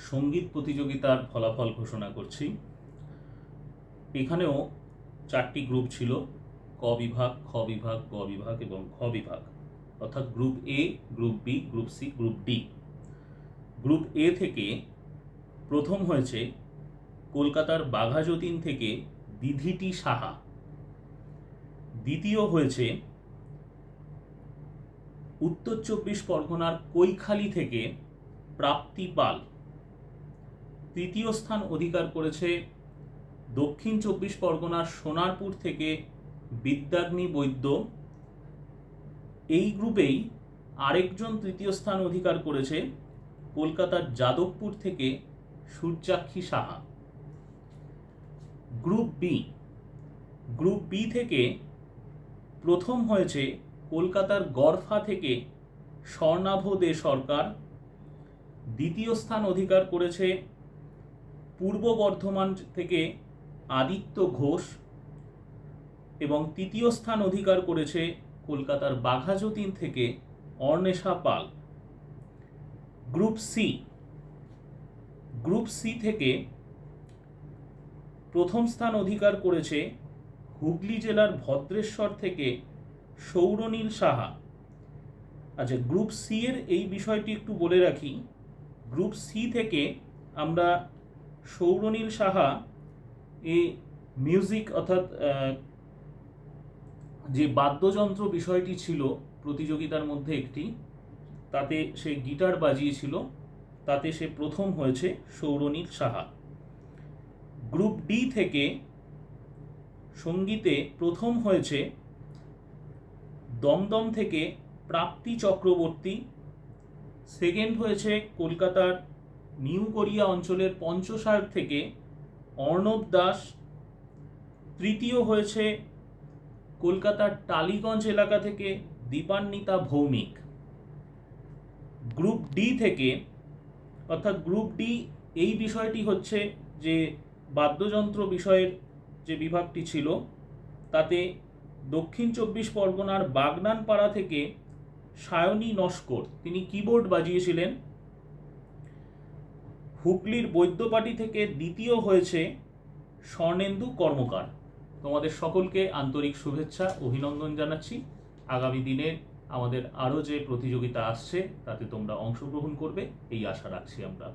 সঙ্গীত প্রতিযোগিতার ফলাফল ঘোষণা করছি। এখানেও 4টি গ্রুপ ছিল, ক বিভাগ, খ বিভাগ, গ বিভাগ এবং ঘ বিভাগ, অর্থাৎ group A, group B, group C, group D. Group A থেকে প্রথম হয়েছে কলকাতার বাঘাযতীন থেকে দিধিটি সাহা। দ্বিতীয় হয়েছে উত্তর 24 পরগনার কৈখালী থেকে প্রাপ্তি পাল। তৃতীয় স্থান অধিকার করেছে দক্ষিণ 24 পরগনার সোনারপুর থেকে বিদ্যাগ্নি বৈদ্য। এই গ্রুপেই আরেকজন তৃতীয় স্থান অধিকার করেছে কলকাতার যাদবপুর থেকে সূর্যাক্ষী সাহা। গ্রুপ বি থেকে প্রথম হয়েছে কলকাতার গড়ফা থেকে স্বর্ণাভ দে সরকার। দ্বিতীয় স্থান অধিকার করেছে পূর্ব বর্ধমান থেকে আদিত্য ঘোষ এবং তৃতীয় স্থান অধিকার করেছে কলকাতার বাঘাযতীন থেকে অর্ণেশা পাল। গ্রুপ সি থেকে প্রথম স্থান অধিকার করেছে হুগলি জেলার ভদ্রেশ্বর থেকে সৌরনীল সাহা। আচ্ছা, গ্রুপ সি এর এই বিষয়টি একটু বলে রাখি। গ্রুপ সি থেকে আমরা সৌরনীল সাহা মিউজিক অর্থাৎ যে বাদ্যযন্ত্র বিষয়টি ছিল প্রতিযোগিতার মধ্যে একটি, তাতে সে গিটার বাজিয়েছিল, তাতে সে প্রথম হয়েছে সৌরনীল সাহা। গ্রুপ ডি থেকে সঙ্গীতে প্রথম হয়েছে দমদম থেকে প্রাপ্তি চক্রবর্তী। সেকেন্ড হয়েছে কলকাতার নিউ গড়িয়া অঞ্চলের পঞ্চসায়র থেকে অর্ণব দাস। তৃতীয় হয়েছে কলকাতার টালিগঞ্জ এলাকা থেকে দীপান্বিতা ভৌমিক। গ্রুপ ডি থেকে, অর্থাৎ গ্রুপ ডি এই বিষয়টি হচ্ছে যে বাদ্যযন্ত্র বিষয়ের যে বিভাগটি ছিল, তাতে দক্ষিণ 24 পরগনার বাগনানপাড়া থেকে সায়নী নস্কর, তিনি কিবোর্ড বাজিয়েছিলেন। হুগলির বৈদ্যপাটি থেকে দ্বিতীয় হয়েছে স্বর্ণেন্দু কর্মকার। তোমাদের সকলকে আন্তরিক শুভেচ্ছা, অভিনন্দন জানাচ্ছি। আগামী দিনে আমাদের আরও যে প্রতিযোগিতা আসছে তাতে তোমরা অংশগ্রহণ করবে এই আশা রাখছি আমরা।